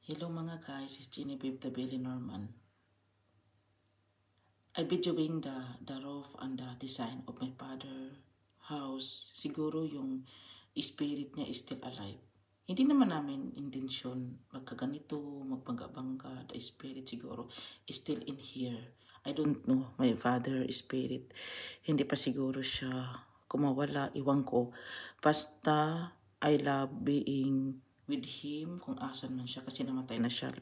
Hello mga guys, it's Genevieve the Billy Norman. I videoing the roof and the design of my father house. Siguro yung spirit niya is still alive. Hindi naman namin intensyon magkaganito, magpangga-bangga. The spirit siguro is still in here. I don't know, my father spirit. Hindi pa siguro siya kumawala, iwan ko. Basta I love being with him kung asan man siya kasi namatay na siya.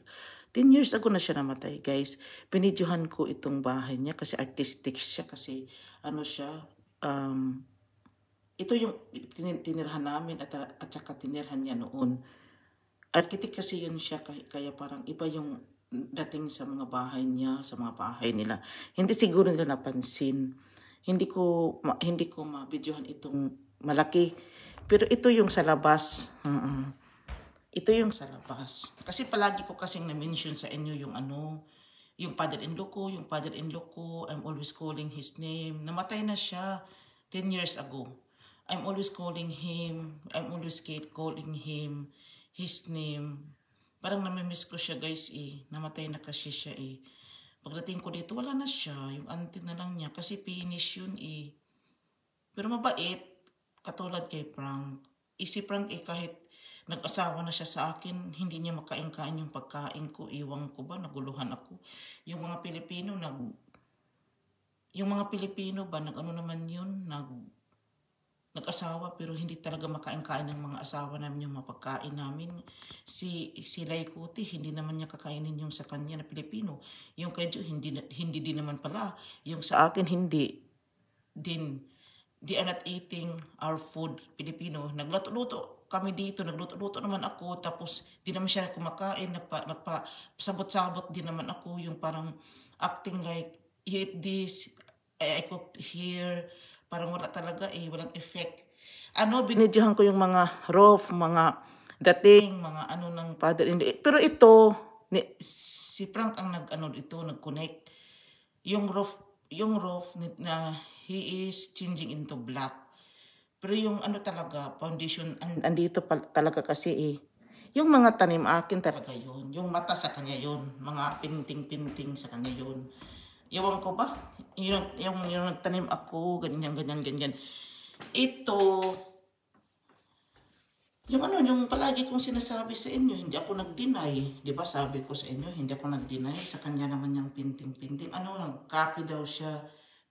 10 years ago na siya namatay, guys. Pinidyohan ko itong bahay niya kasi artistic siya kasi ano siya, ito yung tinirhan namin at saka tinirhan niya noon. Architect kasi yun siya kaya parang iba yung dating sa mga bahay niya, sa mga bahay nila. Hindi siguro nila napansin. Hindi ko ma-videohan itong malaki. Pero ito yung sa labas. Ito yung sa labas. Kasi palagi ko kasing na-mention sa inyo yung yung father-in-law ko, I'm always calling his name. Namatay na siya 10 years ago. I'm always calling him his name. Parang namimiss ko siya, guys, eh. Namatay na kasi siya, eh. Pagdating ko dito, wala na siya. Yung auntie na lang niya kasi finish yun, eh. Pero mabait, katulad kay Frank. Si Frank, eh, kahit nag-asawa na siya sa akin, hindi niya makain-kain yung pagkain ko. Iwan ko ba, naguluhan ako. Yung mga Pilipino nag-ano naman yun, nag-asawa pero hindi talaga makain-kain ng mga asawa namin yung mapagkain namin. Si Laikuti, hindi naman niya kakainin yung sa kanya na Pilipino. Yung kay Jo, hindi din naman pala. Yung sa akin, hindi din. They are not eating our food, Pilipino. Nagluto-luto kami dito, nagluto-luto naman ako, tapos di naman siya kumakain, nagpa-sabot-sabot din naman ako, yung parang acting like, you eat this, I cooked here, parang wala talaga walang effect. Binidyohan ko yung mga roof, mga dating, mga ng father-in-law. Pero ito, si Frank ang nag-connect. Yung roof na he is changing into black. Pero yung talaga, foundation, andito talaga kasi yung mga tanim akin talaga yun. Yung mata sa kanya yun. Mga pinting-pinting sa kanya yun. Iwan ko ba? Yung nagtanim ako, ganyan. Ito, yung palagi kong sinasabi sa inyo, hindi ako nag-deny. Di ba sabi ko sa inyo, hindi ako nag-deny. Sa kanya naman yung pinting-pinting. Nag-copy daw siya.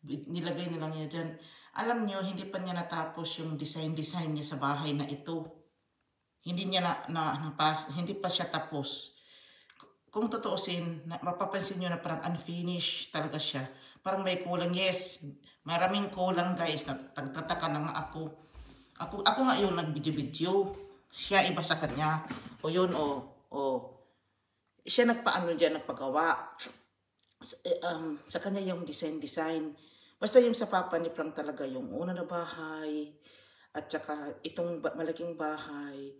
Nilagay na lang niya dyan. Alam niyo, hindi pa niya natapos yung design niya sa bahay na ito. Hindi niya hindi pa siya tapos. Kung totoosin, mapapansin niyo na parang unfinished talaga siya. Parang may kulang. Yes, maraming kulang, guys. Nagtataka na nga ako. Ako nga yung nag-video. Siya iba sa kanya. O yun, siya nagpagawa. Sa kanya yung design. Basta yung sa papa ni Frank talaga yung una na bahay. At saka itong malaking bahay.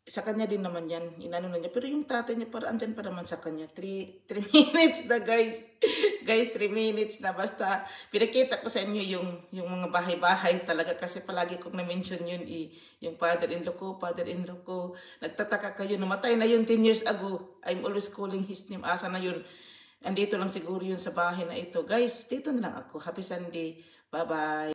Sa kanya din naman yan, inano na niya. Pero yung tatay niya, para andyan pa naman sa kanya. 3 minutes na, guys. Guys, 3 minutes na. Basta, pinakita ko sa inyo yung mga bahay-bahay talaga. Kasi palagi kong na-mention yun, yung father-in-law ko. Nagtataka kayo, namatay na yun 10 years ago. I'm always calling his name. Asa na yun? Andito lang siguro yun sa bahay na ito. Guys, dito na lang ako. Happy Sunday. Bye-bye.